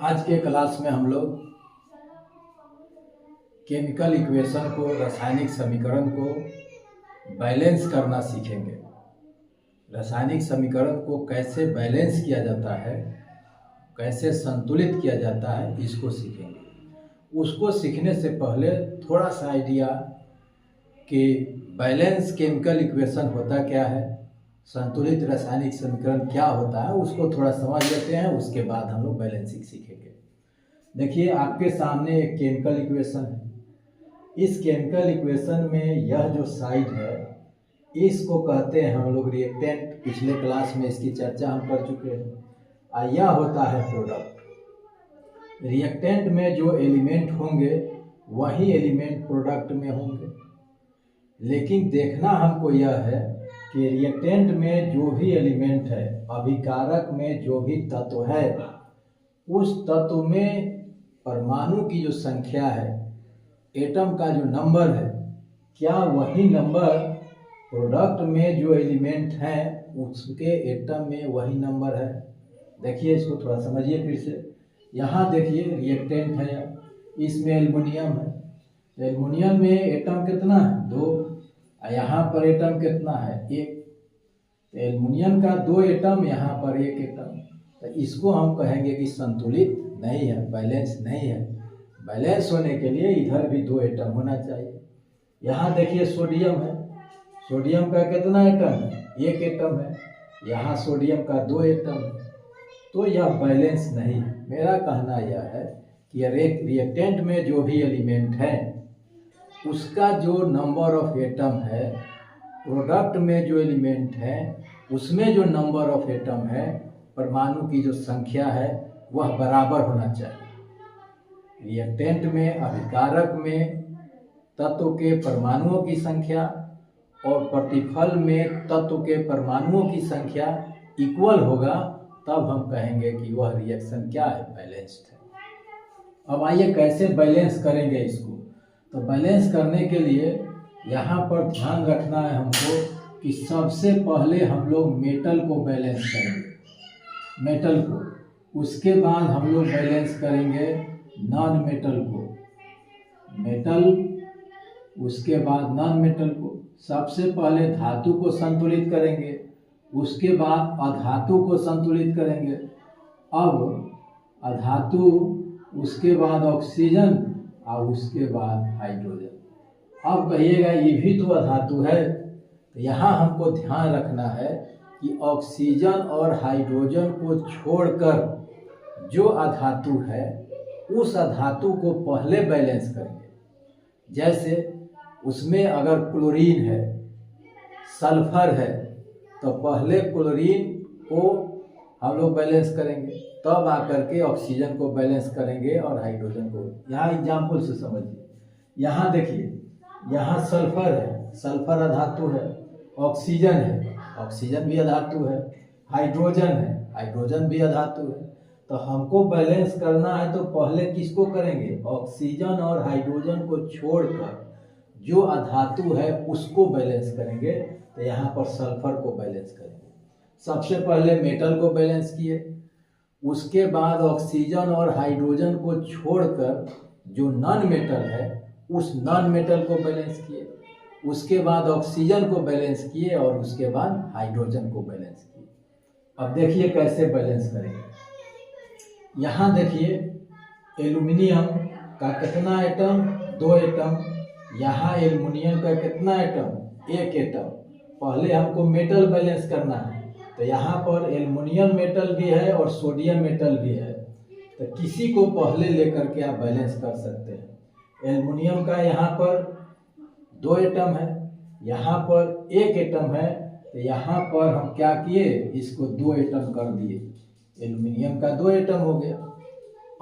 आज के क्लास में हम लोग केमिकल इक्वेशन को, रासायनिक समीकरण को बैलेंस करना सीखेंगे। रासायनिक समीकरण को कैसे बैलेंस किया जाता है, कैसे संतुलित किया जाता है, इसको सीखेंगे। उसको सीखने से पहले थोड़ा सा आइडिया कि बैलेंस केमिकल इक्वेशन होता क्या है, संतुलित रासायनिक समीकरण क्या होता है, उसको थोड़ा समझ लेते हैं। उसके बाद हम लोग बैलेंसिंग सीखेंगे। देखिए, आपके सामने एक केमिकल इक्वेशन है। इस केमिकल इक्वेशन में यह जो साइड है, इसको कहते हैं हम लोग रिएक्टेंट। पिछले क्लास में इसकी चर्चा हम कर चुके हैं। यह होता है प्रोडक्ट। रिएक्टेंट में जो एलिमेंट होंगे वही एलिमेंट प्रोडक्ट में होंगे। लेकिन देखना हमको यह है कि रिएक्टेंट में जो भी एलिमेंट है, अभिकारक में जो भी तत्व है, उस तत्व में परमाणु की जो संख्या है, एटम का जो नंबर है, क्या वही नंबर प्रोडक्ट में जो एलिमेंट है उसके एटम में वही नंबर है। देखिए, इसको थोड़ा समझिए फिर से। यहाँ देखिए, रिएक्टेंट है, इसमें एल्युमिनियम है। एल्युमिनियम में एटम कितना है? 2। यहाँ पर एटम कितना है? 1। एल्युमिनियम का 2 एटम, यहाँ पर 1 एटम। तो इसको हम कहेंगे कि संतुलित नहीं है, बैलेंस नहीं है। बैलेंस होने के लिए इधर भी 2 एटम होना चाहिए। यहाँ देखिए, सोडियम है। सोडियम का कितना एटम है? 1 एटम है। यहाँ सोडियम का 2 एटम है। तो यह बैलेंस नहीं है। मेरा कहना यह है कि रिएक्टेंट में जो भी एलिमेंट है उसका जो नंबर ऑफ एटम है, प्रोडक्ट में जो एलिमेंट है उसमें जो नंबर ऑफ एटम है, परमाणु की जो संख्या है, वह बराबर होना चाहिए। रिएक्टेंट में, अभिकारक में तत्व के परमाणुओं की संख्या और प्रतिफल में तत्व के परमाणुओं की संख्या इक्वल होगा, तब हम कहेंगे कि वह रिएक्शन क्या है? बैलेंस्ड है। अब आइए कैसे बैलेंस करेंगे इसको। तो बैलेंस करने के लिए यहाँ पर ध्यान रखना है हमको कि सबसे पहले हम लोग मेटल को बैलेंस करेंगे, मेटल को। उसके बाद हम लोग बैलेंस करेंगे नॉन मेटल को, मेटल, उसके बाद नॉन मेटल को। सबसे पहले धातु को संतुलित करेंगे, उसके बाद अधातु को संतुलित करेंगे। अब अधातु, उसके बाद ऑक्सीजन और उसके बाद हाइड्रोजन। अब कहिएगा ये भी तो अधातु है। तो यहाँ हमको ध्यान रखना है कि ऑक्सीजन और हाइड्रोजन को छोड़कर जो अधातु है उस अधातु को पहले बैलेंस करेंगे। जैसे उसमें अगर क्लोरीन है, सल्फर है, तो पहले क्लोरीन को हम लोग बैलेंस करेंगे, तब आकर के ऑक्सीजन को बैलेंस करेंगे और हाइड्रोजन को। यहाँ एग्जाम्पल से समझिए। यहाँ देखिए, यहाँ सल्फर है, सल्फर अधातु है। ऑक्सीजन है, ऑक्सीजन भी अधातु है। हाइड्रोजन है, हाइड्रोजन भी अधातु है। तो हमको बैलेंस करना है तो पहले किसको करेंगे? ऑक्सीजन और हाइड्रोजन को छोड़कर जो अधातु है उसको बैलेंस करेंगे। तो यहाँ पर सल्फर को बैलेंस करेंगे। सबसे पहले मेटल को बैलेंस किए, उसके बाद ऑक्सीजन और हाइड्रोजन को छोड़कर जो नॉन मेटल है उस नॉन मेटल को बैलेंस किए, उसके बाद ऑक्सीजन को बैलेंस किए और उसके बाद हाइड्रोजन को बैलेंस किए। अब देखिए कैसे बैलेंस करेंगे। यहाँ देखिए, एल्युमिनियम का कितना एटम? 2 एटम। यहाँ एल्युमिनियम का कितना एटम? 1 एटम। पहले हमको मेटल बैलेंस करना है। तो यहाँ पर एल्युमिनियम मेटल भी है और सोडियम मेटल भी है। तो किसी को पहले लेकर के आप बैलेंस कर सकते हैं। एल्युमिनियम का यहाँ पर 2 एटम है, यहाँ पर 1 एटम है। तो यहाँ पर हम क्या किए? इसको 2 एटम कर दिए। एल्युमिनियम का 2 एटम हो गया।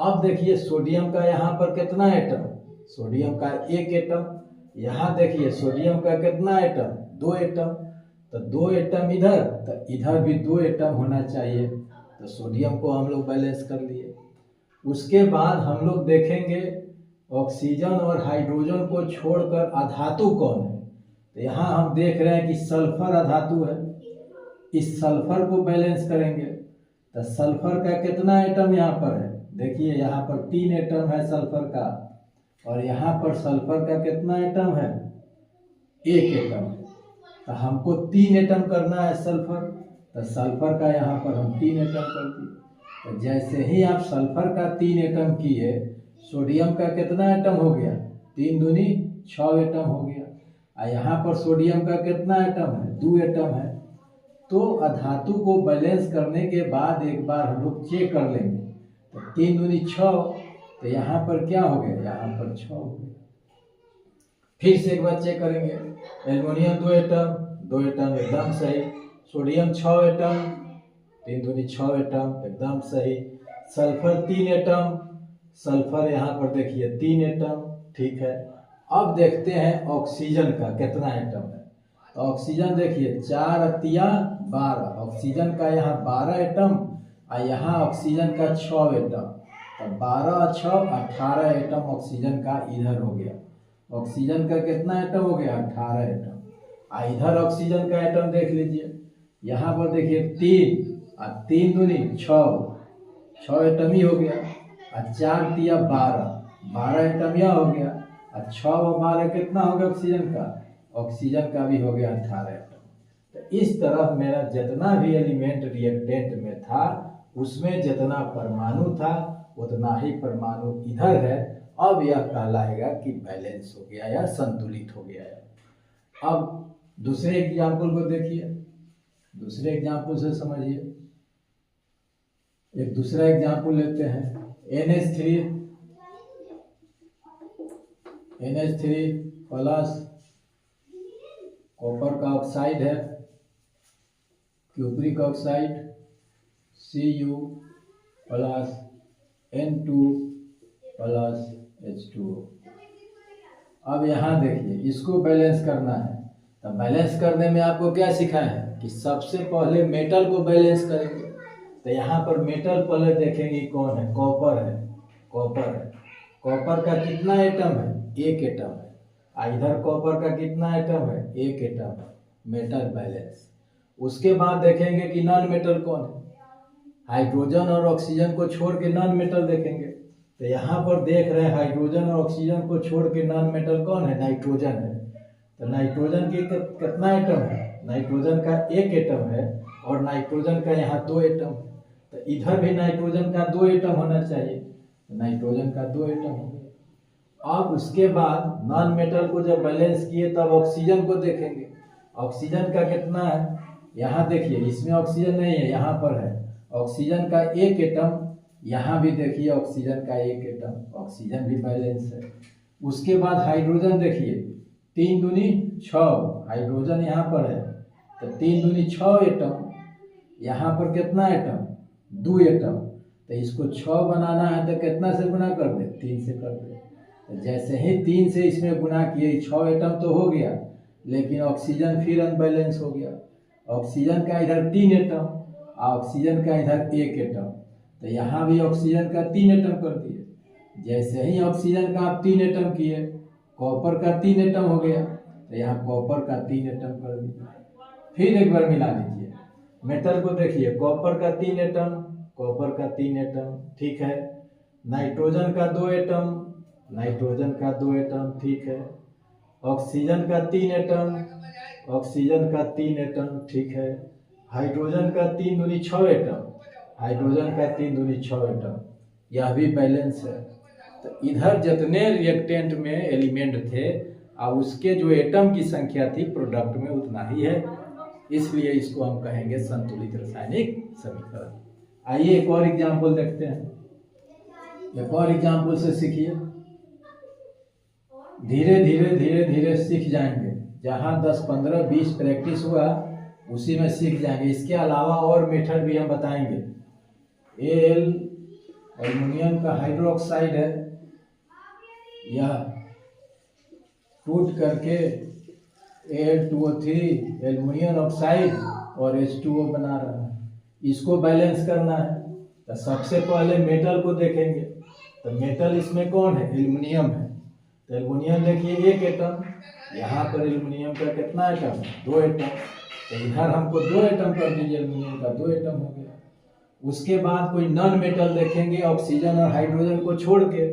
अब देखिए, सोडियम का यहाँ पर कितना एटम? सोडियम का 1 एटम। यहाँ देखिए, सोडियम का कितना एटम? 2 एटम। तो 2 एटम इधर, तो इधर भी 2 एटम होना चाहिए। तो सोडियम को हम लोग बैलेंस कर लिए। उसके बाद हम लोग देखेंगे ऑक्सीजन और हाइड्रोजन को छोड़कर अधातु कौन है। तो यहाँ हम देख रहे हैं कि सल्फर अधातु है। इस सल्फर को बैलेंस करेंगे। तो सल्फर का कितना एटम यहाँ पर है? देखिए यहाँ पर 3 एटम है सल्फर का, और यहाँ पर सल्फर का कितना एटम है? 1 एटम है। तो हमको 3 एटम करना है सल्फर, तो सल्फर का यहाँ पर हम 3 एटम कर दिए। तो जैसे ही आप सल्फर का 3 एटम किए, सोडियम का कितना एटम हो गया? 3 दूनी 6 एटम हो गया। और यहाँ पर सोडियम का कितना एटम है? 2 एटम है। तो अधातु को बैलेंस करने के बाद एक बार हम लोग चेक कर लेंगे। तो 3 दूनी 6, तो यहाँ पर क्या हो गया? यहाँ पर 6 हो गया। फिर से एक बार चेक करेंगे। एल्युमिनियम 2 एटम, 2 एटम एकदम सही। सोडियम 6 एटम, 3 दूनी 6 एटम एकदम सही। सल्फर 3 एटम, सल्फर यहाँ पर देखिए 3 एटम, ठीक है। अब देखते हैं ऑक्सीजन का कितना एटम है। तो ऑक्सीजन देखिए 4 अतिया 12, ऑक्सीजन का यहाँ 12 एटम, और यहाँ ऑक्सीजन का 6 एटम। तो 12 और 6 18 एटम ऑक्सीजन का इधर हो गया। ऑक्सीजन का कितना एटम हो गया? 18 एटम। और इधर ऑक्सीजन का एटम देख लीजिए, यहाँ पर देखिए 3 और 3 दूनी 6 एटम ही हो गया। और 4 तिया 12 एटम यह हो गया। और 6 और 12 कितना हो गया ऑक्सीजन का? ऑक्सीजन का भी हो गया 18 एटम। तो इस तरह मेरा जितना भी एलिमेंट रिएक्टेंट में था, उसमें जितना परमाणु था उतना ही परमाणु इधर है। अब यह कहलाएगा कि बैलेंस हो गया या संतुलित हो गया है। अब दूसरे एग्जाम्पल को देखिए, दूसरे एग्जाम्पल से समझिए। एक दूसरा एग्जाम्पल लेते हैं। NH3 प्लस कॉपर का ऑक्साइड है, cupric oxide Cu plus N2 plus H2O। अब यहाँ देखिए, इसको बैलेंस करना है। तो बैलेंस करने में आपको क्या सिखाया है कि सबसे पहले मेटल को बैलेंस करेंगे। तो यहाँ पर मेटल पहले देखेंगे कौन है? कॉपर है, कॉपर है। कॉपर का कितना एटम है? 1 एटम है। इधर कॉपर का कितना एटम है? 1 एटम है। Metal balance. उसके बाद देखेंगे कि नॉन मेटल कौन है। हाइड्रोजन और ऑक्सीजन को छोड़ के नॉन मेटल देखेंगे। तो यहाँ पर देख रहे हैं हाइड्रोजन और ऑक्सीजन को छोड़ के नॉन मेटल कौन है? नाइट्रोजन है। तो नाइट्रोजन की कितना एटम है? नाइट्रोजन का 1 एटम है, और नाइट्रोजन का यहाँ 2 एटम है। तो इधर भी नाइट्रोजन का 2 एटम होना चाहिए। तो नाइट्रोजन का 2 एटम हो गया। अब उसके बाद नॉन मेटल को जब बैलेंस किए तब ऑक्सीजन को देखेंगे। ऑक्सीजन का कितना है? यहाँ देखिए, इसमें ऑक्सीजन नहीं है, यहाँ पर है। ऑक्सीजन का 1 एटम, यहाँ भी देखिए ऑक्सीजन का 1 एटम, ऑक्सीजन भी बैलेंस है। उसके बाद हाइड्रोजन देखिए, 3 दूनी 6, हाइड्रोजन यहाँ पर है। तो 3 दूनी 6 एटम, यहाँ पर कितना एटम? 2 एटम। तो इसको 6 बनाना है तो कितना से गुना कर दे? 3 से कर दे। तो जैसे ही 3 से इसमें गुना किए, 6 एटम तो हो गया, लेकिन ऑक्सीजन फिर अनबैलेंस हो गया। ऑक्सीजन का इधर 3 एटम, ऑक्सीजन का इधर 1 एटम। तो यहाँ भी ऑक्सीजन का 3 एटम कर दिए। जैसे ही ऑक्सीजन का आप 3 एटम किए, कॉपर का 3 एटम हो गया। तो यहाँ कॉपर का 3 एटम कर दिए। फिर एक बार मिला लीजिए। मेटल को देखिए, कॉपर का 3 एटम, कॉपर का 3 एटम, ठीक है। नाइट्रोजन का 2 एटम, नाइट्रोजन का 2 एटम, ठीक है। ऑक्सीजन का 3 एटम, ऑक्सीजन का 3 एटम, ठीक है। हाइड्रोजन का 3 दूनी 6 एटम, हाइड्रोजन का 3 दूनी 6 एटम, यह भी बैलेंस है। तो इधर जितने रिएक्टेंट में एलिमेंट थे और उसके जो एटम की संख्या थी प्रोडक्ट में उतना ही है, इसलिए इसको हम कहेंगे संतुलित रासायनिक समीकरण। आइए एक और एग्जाम्पल देखते हैं। एक और एग्जाम्पल से सीखिए। धीरे धीरे धीरे धीरे सीख जाएंगे। जहाँ 10, 15, 20 प्रैक्टिस हुआ उसी में सीख जाएंगे। इसके अलावा और मेथड भी हम बताएंगे। एल्युमिनियम का हाइड्रोक्साइड है, यह टूट करके Al2O3 एल्युमिनियम ऑक्साइड और H2O बना रहा है। इसको बैलेंस करना है तो सबसे पहले मेटल को देखेंगे। तो मेटल इसमें कौन है? एल्युमिनियम है। तो एल्युमिनियम देखिए 1 एटम, यहाँ पर एल्युमिनियम का कितना एटम? 2 एटम। तो इधर हमको 2 एटम कर दीजिए, एल्युमिनियम का 2 एटम हो गया। उसके बाद कोई नॉन मेटल देखेंगे ऑक्सीजन और हाइड्रोजन को छोड़ के,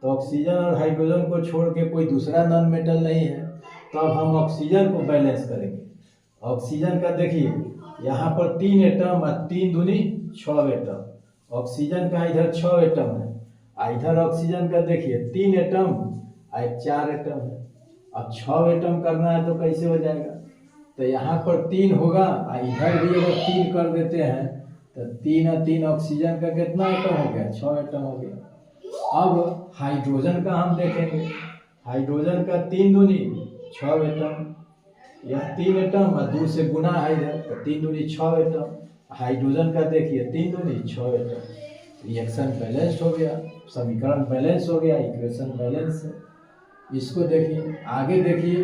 तो ऑक्सीजन और हाइड्रोजन को छोड़ के कोई दूसरा नॉन मेटल नहीं है, तो अब हम ऑक्सीजन को बैलेंस करेंगे। ऑक्सीजन का देखिए यहाँ पर 3 एटम और 3 दूनी 6 एटम, ऑक्सीजन का इधर 6 एटम है, इधर ऑक्सीजन का देखिए 3 एटम और 4 एटम है। अब 6 एटम करना है तो कैसे हो जाएगा, तो यहाँ पर 3 होगा और इधर भी अगर 3 कर देते हैं तो 3 और 3 ऑक्सीजन का कितना एटम हो गया, 6 एटम हो गया। अब हाइड्रोजन का हम देखेंगे, हाइड्रोजन का 3 दूनी 6 एटम, यह 3 एटम और 2 से गुना है इधर, तो 3 दूनी 6 एटम। हाइड्रोजन का देखिए 3 दूनी 6 एटम। रिएक्शन बैलेंस हो गया, समीकरण बैलेंस हो गया, इक्वेशन बैलेंस है। इसको देखिए, आगे देखिए,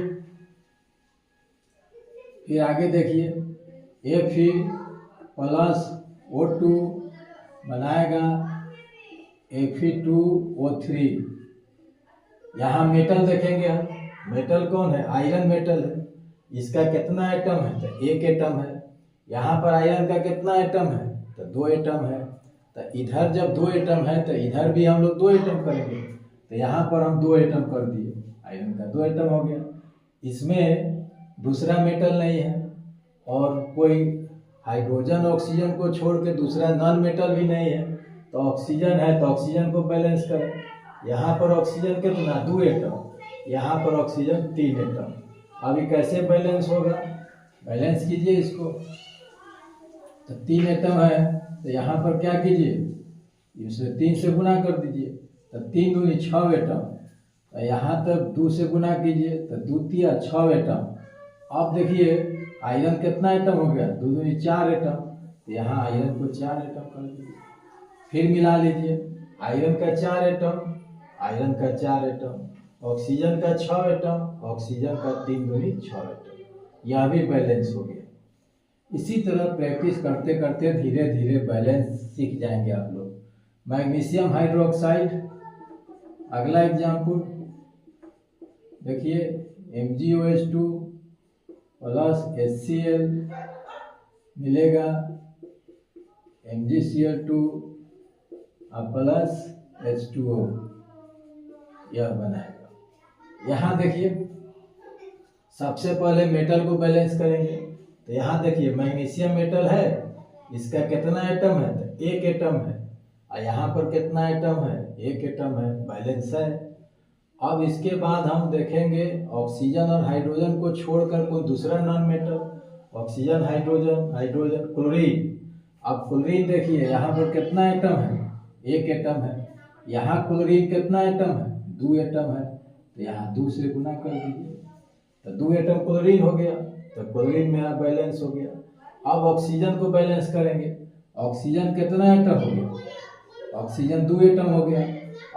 फिर आगे देखिए Fe प्लस O2 बनाएगा Fe2O3। यहाँ मेटल देखेंगे हम, मेटल कौन है, आयरन मेटल है, इसका कितना एटम है, तो 1 एटम है। यहाँ पर आयरन का कितना एटम है, तो 2 एटम है। तो इधर जब 2 एटम है तो इधर भी हम लोग 2 एटम करेंगे, तो यहाँ पर हम 2 एटम कर दिए, आयरन का 2 एटम हो गया। इसमें दूसरा मेटल नहीं है और कोई हाइड्रोजन ऑक्सीजन को छोड़ के दूसरा नॉन मेटल भी नहीं है, तो ऑक्सीजन है तो ऑक्सीजन को बैलेंस करें। यहाँ पर ऑक्सीजन कितना 2 एटम, यहाँ पर ऑक्सीजन 3 एटम। अभी कैसे बैलेंस होगा, बैलेंस कीजिए इसको, तो 3 एटम है तो यहाँ पर क्या कीजिए, इसे 3 से गुना कर दीजिए, तो 3 दूनी 6 एटम, तो यहाँ तक 2 से गुना कीजिए तो 2 तिया 6 एटम। अब देखिए आयरन कितना एटम हो गया, 2 दूनी 4 एटम, तो यहाँ आयरन को 4 एटम कर दीजिए। फिर मिला लीजिए, आयरन का 4 एटम, आयरन का 4 एटम, ऑक्सीजन का 6 एटम, ऑक्सीजन का 3 दूनी 6 एटम, यह भी बैलेंस हो गया। इसी तरह प्रैक्टिस करते करते धीरे धीरे बैलेंस सीख जाएंगे आप लोग। मैग्नीशियम हाइड्रोक्साइड, अगला एग्जाम्पल देखिए, MgOH2 प्लस HCl मिलेगा MgCl2 प्लस H2O, यह बनाएगा। यहाँ देखिए सबसे पहले मेटल को बैलेंस करेंगे, तो यहाँ देखिए मैग्नीशियम मेटल है, इसका कितना एटम है, तो 1 एटम है, और यहाँ पर कितना एटम है, 1 एटम है, बैलेंस है। अब इसके बाद हम देखेंगे ऑक्सीजन और हाइड्रोजन को छोड़कर कोई दूसरा non metal, oxygen hydrogen, hydrogen chlorine. अब क्लोरीन देखिए यहाँ पर कितना एटम है, 1 एटम है, यहाँ क्लोरीन कितना एटम है, 2 एटम है, तो यहाँ 2 से गुना कर दीजिए, तो 2 एटम क्लोरीन हो गया, तो क्लोरीन मेरा बैलेंस हो गया। अब ऑक्सीजन को बैलेंस करेंगे, ऑक्सीजन कितना एटम हो गया, ऑक्सीजन 2 एटम हो गया,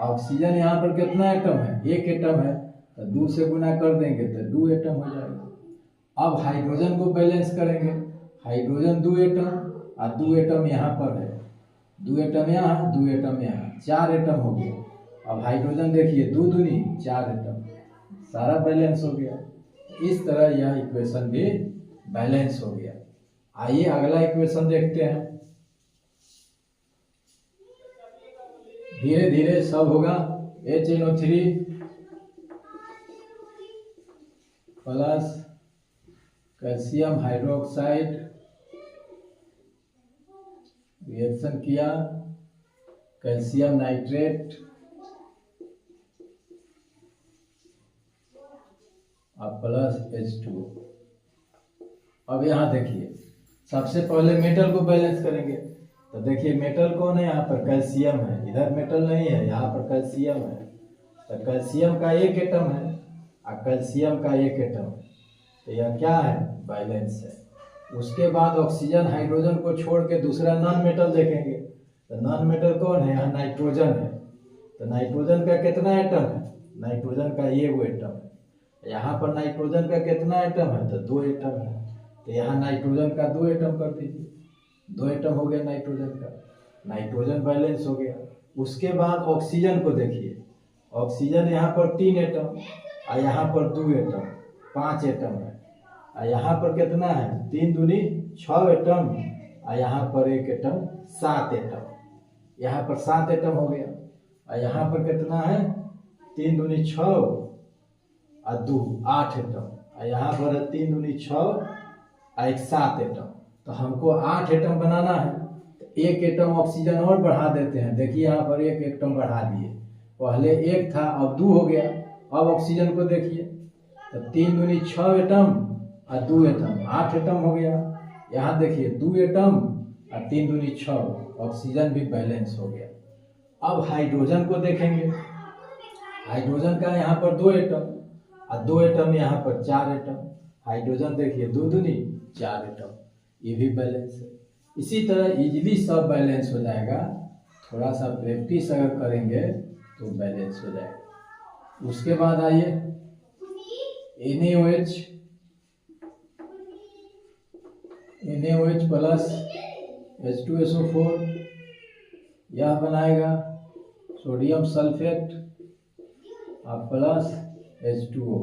ऑक्सीजन यहाँ पर कितना एटम है, 1 एटम है, तो 2 से गुना कर देंगे तो 2 एटम हो जाएगा। अब हाइड्रोजन को बैलेंस करेंगे, हाइड्रोजन 2 एटम और 2 एटम यहाँ पर है, 2 एटम यहाँ, 2 एटम यहाँ, 4 एटम हो गया। अब हाइड्रोजन देखिए 2 दूनी 4 एटम, सारा बैलेंस हो गया। इस तरह यह इक्वेशन भी बैलेंस हो गया। आइए अगला इक्वेशन देखते हैं, धीरे धीरे सब होगा। HNO3 plus calcium hydroxide reaction किया, कैल्शियम नाइट्रेट और प्लस H2O। अब यहाँ देखिए सबसे पहले मेटल को बैलेंस करेंगे, तो देखिए मेटल कौन है, यहाँ पर कैल्शियम है, इधर मेटल नहीं है, यहाँ पर कैल्शियम है, तो कैल्शियम का 1 एटम है और कैल्शियम का 1 एटम है, तो यह क्या है, बैलेंस है। उसके बाद ऑक्सीजन हाइड्रोजन को छोड़ के दूसरा नॉन मेटल देखेंगे, तो नॉन मेटल कौन है, यहाँ नाइट्रोजन है, तो नाइट्रोजन का कितना एटम है, नाइट्रोजन का 1 एटम है, यहाँ पर नाइट्रोजन का कितना एटम है, तो 2 एटम है, तो यहाँ नाइट्रोजन का 2 एटम कर दीजिए, 2 एटम हो गया नाइट्रोजन का, नाइट्रोजन बैलेंस हो गया। उसके बाद ऑक्सीजन को देखिए, ऑक्सीजन यहाँ पर 3 एटम और यहाँ पर 2 एटम, 5 एटम है, और यहाँ पर कितना है, 3 दूनी 6 एटम और यहाँ पर एक एटम 7 एटम, यहाँ पर 7 एटम हो गया। और यहाँ पर कितना है 3 दूनी 6 और 2 8 एटम, और यहाँ पर है 3 दूनी 6 और एक 7 एटम। तो हमको 8 एटम बनाना है। तो एक एटम ऑक्सीजन और बढ़ा देते हैं। देखिए यहाँ पर एक एटम बढ़ा दिए, पहले एक था अब 2 हो गया। अब ऑक्सीजन को देखिए तो 3 दूनी 6 एटम और 2 एटम 8 एटम हो गया। यहाँ देखिए 2 एटम और 3 दूनी 6, ऑक्सीजन भी बैलेंस हो गया। अब हाइड्रोजन को देखेंगे। हाइड्रोजन का यहाँ पर 2 एटम और 2 एटम यहाँ पर 4 एटम। हाइड्रोजन देखिए 2 दूनी 4 एटम, ये भी बैलेंस है। इसी तरह इजीली सब बैलेंस हो जाएगा। थोड़ा सा प्रैक्टिस अगर करेंगे तो बैलेंस हो जाएगा। उसके बाद आइए NaOH प्लस H2SO4, यह बनाएगा सोडियम सल्फेट और प्लस H2O।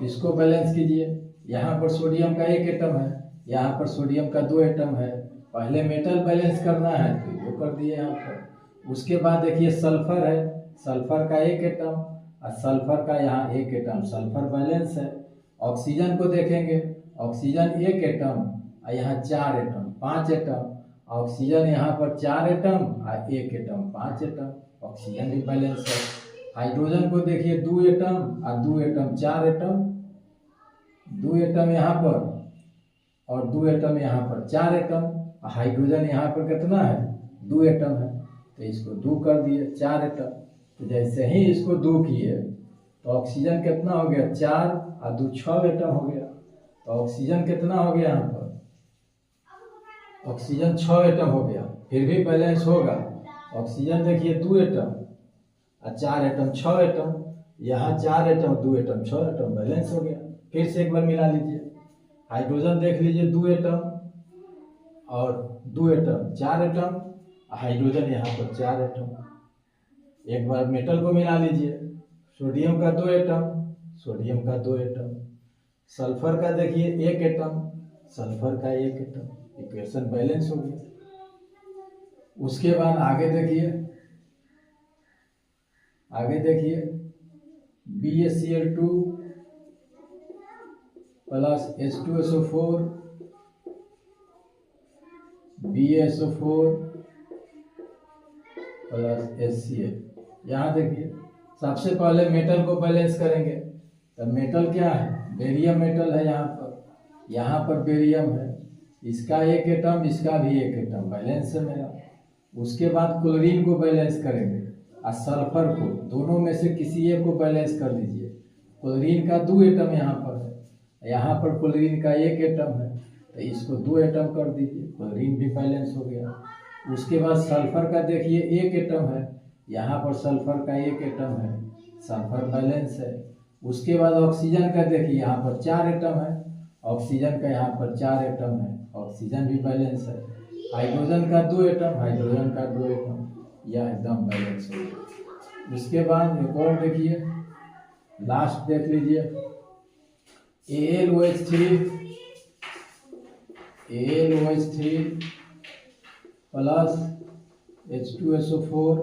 इसको बैलेंस कीजिए। यहाँ पर सोडियम का 1 एटम है, यहाँ पर सोडियम का 2 एटम है। पहले मेटल बैलेंस करना है तो ये कर दिए यहाँ पर। उसके बाद देखिए सल्फर है, सल्फर का 1 एटम और सल्फर का यहाँ 1 एटम, सल्फर बैलेंस है। ऑक्सीजन को देखेंगे, ऑक्सीजन 1 एटम और यहाँ 4 एटम 5 एटम। ऑक्सीजन यहाँ पर 4 एटम और 1 एटम 5 एटम, ऑक्सीजन भी बैलेंस है। हाइड्रोजन को देखिए 2 एटम और 2 एटम 4 एटम, 2 एटम यहाँ पर और 2 एटम यहाँ पर 4 एटम। हाइड्रोजन यहाँ पर कितना है 2 एटम है, तो इसको 2 कर दिए 4 एटम। तो जैसे ही इसको 2 किए तो ऑक्सीजन कितना हो गया 4 और 2 6 एटम हो गया। तो ऑक्सीजन कितना हो गया यहाँ पर, ऑक्सीजन 6 एटम हो गया, फिर भी बैलेंस होगा। ऑक्सीजन देखिए 2 एटम और 4 एटम 6 एटम, यहाँ 4 एटम 2 एटम 6 एटम, बैलेंस हो गया। फिर से एक बार मिला लीजिए। हाइड्रोजन देख लीजिए 2 एटम और 2 एटम 4 एटम, हाइड्रोजन यहाँ पर 4 एटम। एक बार मेटल को मिला लीजिए। सोडियम का 2 एटम, सोडियम का 2 एटम। सल्फर का देखिए 1 एटम, सल्फर का 1 एटम। इक्वेशन बैलेंस हो गया। उसके बाद आगे देखिए, BaCl2 plus H2SO4, BaSO4 plus HCl। यहाँ देखिए सबसे पहले मेटल को बैलेंस करेंगे। तो मेटल क्या है, बेरियम मेटल है यहाँ पर बेरियम है, इसका 1 एटम इसका भी 1 एटम, बैलेंस है मेरा। उसके बाद क्लोरीन को बैलेंस करेंगे और सल्फर को, दोनों में से किसी एक को बैलेंस कर लीजिए। क्लोरीन का 2 एटम यहाँ पर है, यहाँ पर क्लोरीन का 1 एटम है, तो इसको 2 एटम कर दीजिए, क्लोरीन भी बैलेंस हो गया। उसके बाद सल्फर का देखिए 1 एटम है, यहाँ पर सल्फर का 1 एटम है, सल्फर बैलेंस है। उसके बाद ऑक्सीजन का देखिए यहाँ पर 4 एटम है, ऑक्सीजन का यहाँ पर 4 एटम है, ऑक्सीजन भी बैलेंस है। हाइड्रोजन का 2 एटम, हाइड्रोजन का 2 एटम, यह एकदम बैलेंस हो गया। उसके बाद एक और देखिए, लास्ट देख लीजिए, AlOH3 प्लस H2SO4,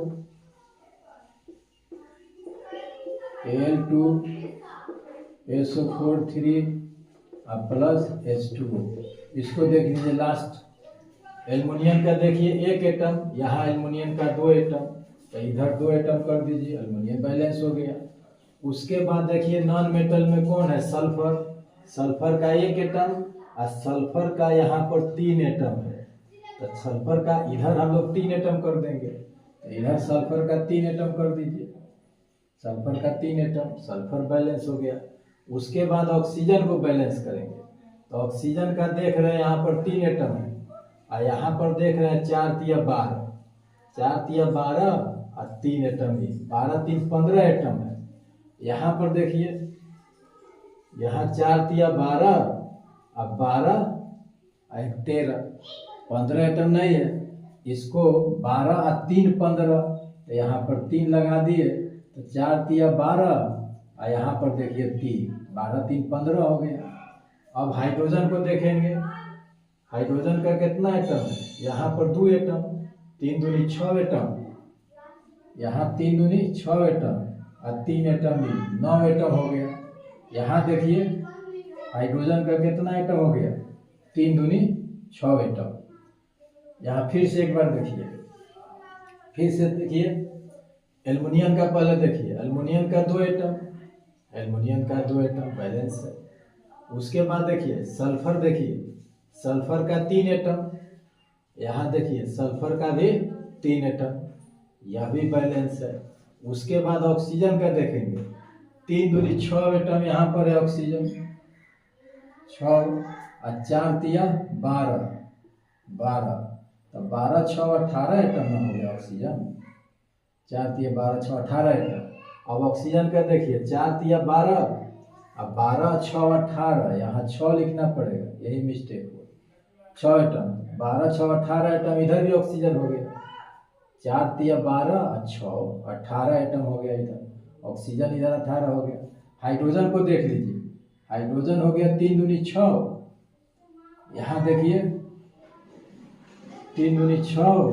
Al2SO4 और प्लस H2O। इसको देख लीजिए लास्ट। एल्युमिनियम का देखिए 1 एटम, यहाँ एल्युमिनियम का 2 एटम, तो इधर 2 एटम कर दीजिए, एल्युमिनियम बैलेंस हो गया। उसके बाद देखिए नॉन मेटल में कौन है, सल्फर, सल्फर का 1 एटम और सल्फर का यहाँ पर 3 एटम है, तो सल्फर का इधर हम लोग 3 एटम कर देंगे, तो इधर सल्फर का 3 एटम कर दीजिए, सल्फर का 3 एटम, सल्फर बैलेंस हो गया। उसके बाद ऑक्सीजन को बैलेंस करेंगे। तो ऑक्सीजन का देख रहे हैं यहाँ पर 3 एटम है और यहाँ पर देख रहे हैं 4 तिया 12, 4 तिया 12 और 3 एटम ही, 12 3 15 एटम है। यहाँ पर देखिए, यहाँ 4 तिया 12 और 12 और 13, 15 एटम नहीं है, इसको 12 और 3 15, तो यहाँ पर 3 लगा दिए, तो 4 तिया 12 और यहाँ पर देखिए 3, 12 3 15 हो गया। अब हाइड्रोजन को देखेंगे। हाइड्रोजन का कितना एटम है? यहाँ पर 2 एटम, 3 दूनी 6 एटम, यहाँ 3 दूनी 6 एटम और 3 एटम भी 9 एटम हो गया। यहाँ देखिए हाइड्रोजन का कितना एटम हो गया? 3 दूनी 6 एटम। यहाँ फिर से एक बार देखिए, फिर से देखिए एल्युमिनियम का पहले देखिए, एल्युमिनियम का 2 एटम, एल्युमिनियम का 2 एटम बैलेंस है। उसके बाद देखिए सल्फर, देखिए सल्फर का 3 एटम, यहाँ देखिए सल्फर का भी 3 एटम, यह भी बैलेंस है। उसके बाद ऑक्सीजन का देखेंगे, 3 दूनी 6 एटम यहाँ पर है ऑक्सीजन, 6 और 4 तिया 12, तो 12 6 18 एटम में हो गया ऑक्सीजन, 4 तिया 12 6 18 एटम। अब ऑक्सीजन का देखिए 4 तिया 12, अब 12 6 18, यहाँ 6 लिखना पड़ेगा, यही मिस्टेक हो, 6 एटम, 12 6 18 एटम, इधर भी ऑक्सीजन हो गया, 4 तिया 12 और 6 18 एटम हो गया, इधर ऑक्सीजन इधर 18 हो गया। हाइड्रोजन को देख लीजिए, हाइड्रोजन हो गया 3 दूनी 6, यहाँ देखिए 3 दूनी 6,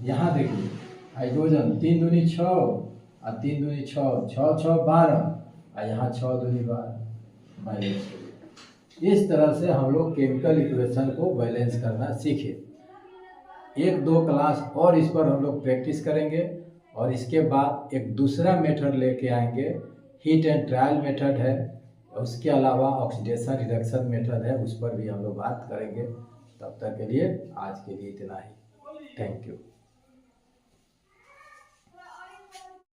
यहाँ देखिए हाइड्रोजन 3 दूनी 6 और 3 दूनी 6, 6 6 12 और यहाँ 6 दूनी 12, बैलेंस हो गया। इस तरह से हम लोग केमिकल इक्वेशन को बैलेंस करना सीखे। 1-2 क्लास और इस पर हम लोग प्रैक्टिस करेंगे और इसके बाद एक दूसरा मेथड लेके आएंगे, हीट एंड ट्रायल मेथड है, उसके अलावा ऑक्सीडेशन रिडक्शन मेथड है, उस पर भी हम लोग बात करेंगे। तब तक के लिए आज के लिए इतना ही। Thank you.